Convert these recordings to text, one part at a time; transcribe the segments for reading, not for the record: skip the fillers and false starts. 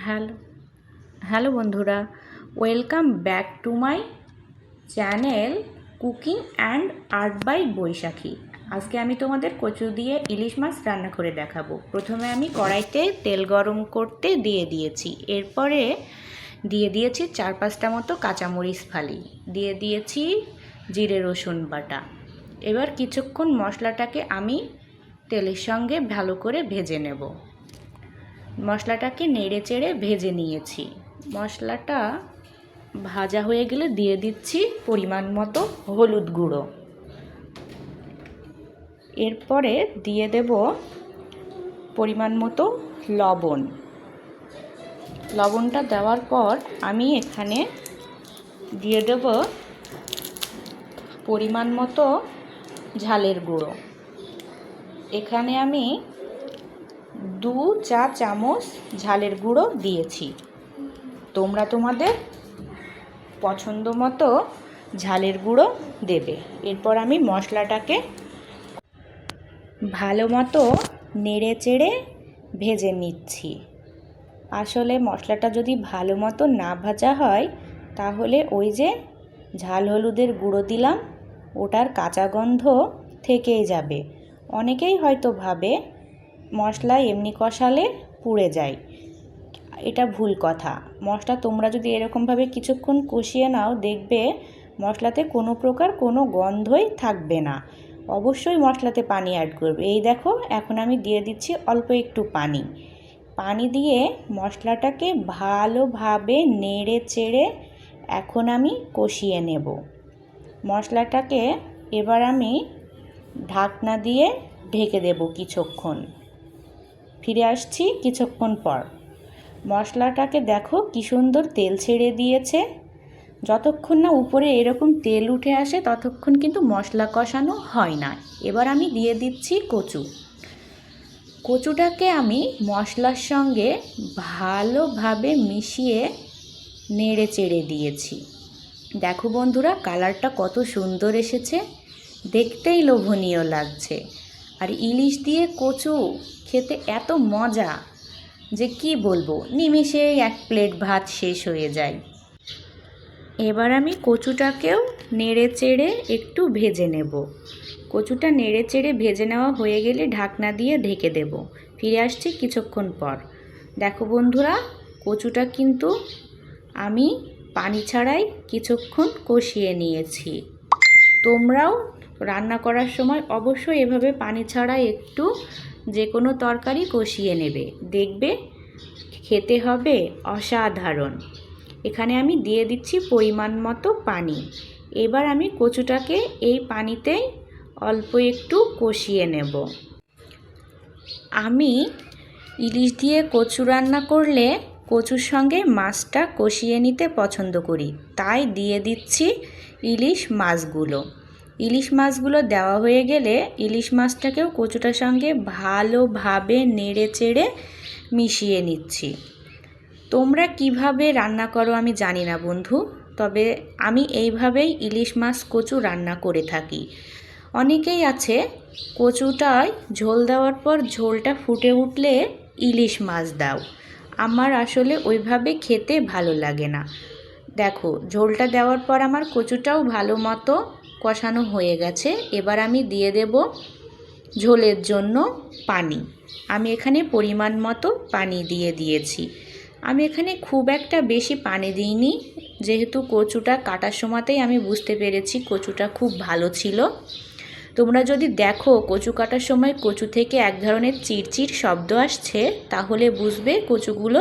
Hello hello বন্ধুরা, welcome back to my channel cooking and art by Baishakhi. আজকে আমি তোমাদের কচু দিয়ে ইলিশ মাছ রান্না করে দেখাবো। প্রথমে আমি কড়াইতে তেল গরম করতে দিয়ে দিয়েছি, এরপরে দিয়ে দিয়েছি 4-5টা মতো কাঁচামরিচ ফালি, দিয়ে দিয়েছি জিরে রসুন বাটা। এবার কিছুক্ষণ মশলাটাকে আমি তেলের সঙ্গে ভালো করে ভেজে নেব। মশলাটাকে নেড়ে চেড়ে ভেজে নিয়েছি। মশলাটা ভাজা হয়ে গেলে দিয়ে দিচ্ছি পরিমাণ মতো হলুদ গুঁড়ো, এরপরে দিয়ে দেব পরিমাণ মতো লবণ। লবণটা দেওয়ার পর আমি এখানে দিয়ে দেব পরিমাণ মতো ঝালের গুঁড়ো। এখানে আমি 2 চা চামচ ঝালের গুঁড়ো দিয়েছি। তোমরা তোমাদের পছন্দ মতো ঝালের গুঁড়ো দেবে। এরপর আমি মশলাটাকে ভালো মতো নেড়ে চেড়ে ভেজে নিচ্ছি। আসলে মশলাটা যদি ভালো মতো না ভাজা হয় তাহলে ওই যে ঝাল হলুদের গুঁড়ো দিলাম ওটার কাঁচা গন্ধ থেকেই যাবে। অনেকেই হয়তো ভাবে মশলা এমনি কষালে পুড়ে যায়, এটা ভুল কথা। মশলা তোমরা যদি এরকমভাবে কিছুক্ষণ কষিয়ে নাও, দেখবে মশলাতে কোনো প্রকার কোনো গন্ধই থাকবে না। অবশ্যই মশলাতে পানি অ্যাড করবে। এই দেখো, এখন আমি দিয়ে দিচ্ছি অল্প একটু পানি। পানি দিয়ে মশলাটাকে ভালোভাবে নেড়ে চেড়ে এখন আমি কষিয়ে নেব মশলাটাকে। এবার আমি ঢাকনা দিয়ে ঢেকে দেব কিছুক্ষণ। ফিরে আসছি কিছুক্ষণ পর। মশলাটাকে দেখো কি সুন্দর তেল ছেড়ে দিয়েছে। যতক্ষণ না উপরে এরকম তেল উঠে আসে ততক্ষণ কিন্তু মশলা কষানো হয় না। এবার আমি দিয়ে দিচ্ছি কচুটাকে আমি মশলার সঙ্গে ভালোভাবে মিশিয়ে নেড়ে চেড়ে দিয়েছি। দেখো বন্ধুরা, কালারটা কত সুন্দর এসেছে, দেখতেই লোভনীয় লাগছে। আর ইলিশ দিয়ে কচু খেতে এত মজা যে কি বলবো, নিমেষেই 1 প্লেট ভাত শেষ হয়ে যায়। এবার আমি কচুটাকেও নেড়ে চেড়ে একটু ভেজে নেব। কচুটা নেড়ে চেড়ে ভেজে নেওয়া হয়ে গেলে ঢাকনা দিয়ে ঢেকে দেব। ফিরে আসছি কিছুক্ষণ পর। দেখো বন্ধুরা, কচুটা কিন্তু আমি পানি ছাড়াই কিছুক্ষণ কষিয়ে নিয়েছি। তোমরাও রান্না করার সময় অবশ্যই এভাবে পানি ছাড়া একটু যে কোনো তরকারি কষিয়ে নেবে, দেখবে খেতে হবে অসাধারণ। এখানে আমি দিয়ে দিচ্ছি পরিমাণ মতো পানি। এবার আমি কচুটাকে এই পানিতেই অল্প একটু কষিয়ে নেব। আমি ইলিশ দিয়ে কচু রান্না করলে কচুর সঙ্গে মাছটা কষিয়ে নিতে পছন্দ করি, তাই দিয়ে দিচ্ছি ইলিশ মাছগুলো। ইলিশ মাছগুলো দেওয়া হয়ে গেলে ইলিশ মাছটাকেও কচুটার সঙ্গে ভালোভাবে নেড়ে চেড়ে মিশিয়ে নিচ্ছি। তোমরা কিভাবে রান্না করো আমি জানি না বন্ধু, তবে আমি এইভাবেই ইলিশ মাছ কচু রান্না করে থাকি। অনেকেই আছে কচুটায় ঝোল দেওয়ার পর ঝোলটা ফুটে উঠলে ইলিশ মাছ দাও। আমার আসলে ওইভাবে খেতে ভালো লাগে না। দেখো, ঝোলটা দেওয়ার পর আমার কচুটাও ভালো মতো কষানো হয়ে গেছে। এবার আমি দিয়ে দেব ঝোলের জন্য পানি। আমি এখানে পরিমাণ মতো পানি দিয়ে দিয়েছি। আমি এখানে খুব একটা বেশি পানি দিইনি, যেহেতু কচুটা কাটার সময়তেই আমি বুঝতে পেরেছি কচুটা খুব ভালো ছিল। তোমরা যদি দেখো কচু কাটার সময় কচু থেকে এক ধরনের চিরচির শব্দ আসছে, তাহলে বুঝবে কচুগুলো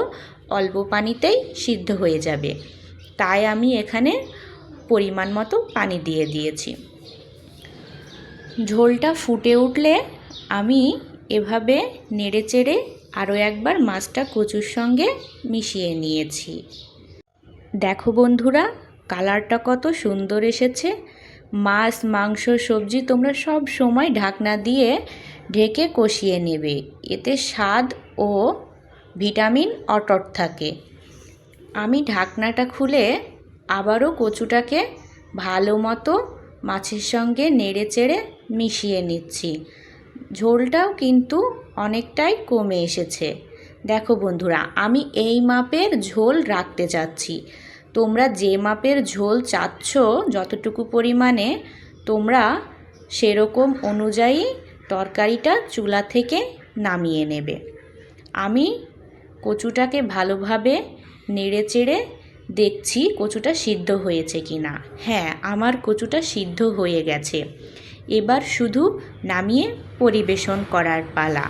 অল্প পানিতেই সিদ্ধ হয়ে যাবে। তাই আমি এখানে পরিমাণ মতো পানি দিয়ে দিয়েছি। ঝোলটা ফুটে উঠলে আমি এভাবে নেড়ে চেড়ে আরও একবার মাছটা কচুর সঙ্গে মিশিয়ে নিয়েছি। দেখো বন্ধুরা, কালারটা কত সুন্দর এসেছে। মাছ, মাংস, সবজি তোমরা সব সময় ঢাকনা দিয়ে ঢেকে কষিয়ে নেবে, এতে স্বাদ ও ভিটামিন অটুট থাকে। আমি ঢাকনাটা খুলে আবারও কচুটাকে ভালো মতো মাছের সঙ্গে নেড়ে চেড়ে মিশিয়ে নিচ্ছি। ঝোলটাও কিন্তু অনেকটাই কমে এসেছে। দেখো বন্ধুরা, আমি এই মাপের ঝোল রাখতে চাচ্ছি। তোমরা যে মাপের ঝোল চাচ্ছ, যতটুকু পরিমাণে, তোমরা সেরকম অনুযায়ী তরকারিটা চুলা থেকে নামিয়ে নেবে। আমি কচুটাকে ভালোভাবে নেড়েচেড়ে দেখছি কচুটা সিদ্ধ হয়েছে কি না। হ্যাঁ, আমার কচুটা সিদ্ধ হয়ে গেছে। এবার শুধু নামিয়ে পরিবেশন করার পালা।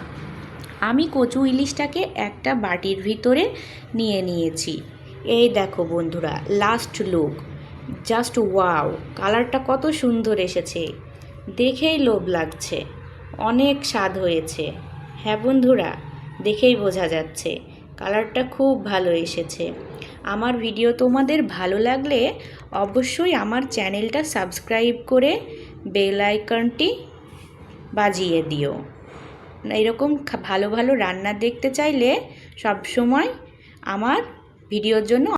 আমি কচু ইলিশটাকে একটা বাটির ভিতরে নিয়ে নিয়েছি। এই দেখো বন্ধুরা, লাস্ট লুক, জাস্ট ওয়াও, কালারটা কত সুন্দর এসেছে, দেখেই লোভ লাগছে। অনেক স্বাদ হয়েছে। হ্যাঁ বন্ধুরা, দেখেই বোঝা যাচ্ছে কালারটা খুব ভালো এসেছে। আমার ভিডিও তোমাদের ভালো লাগলে অবশ্যই আমার চ্যানেলটা সাবস্ক্রাইব করে বেল আইকনটি বাজিয়ে দিও। এরকম ভালো ভালো রান্না দেখতে চাইলে সব সময় আমার ভিডিওর জন্য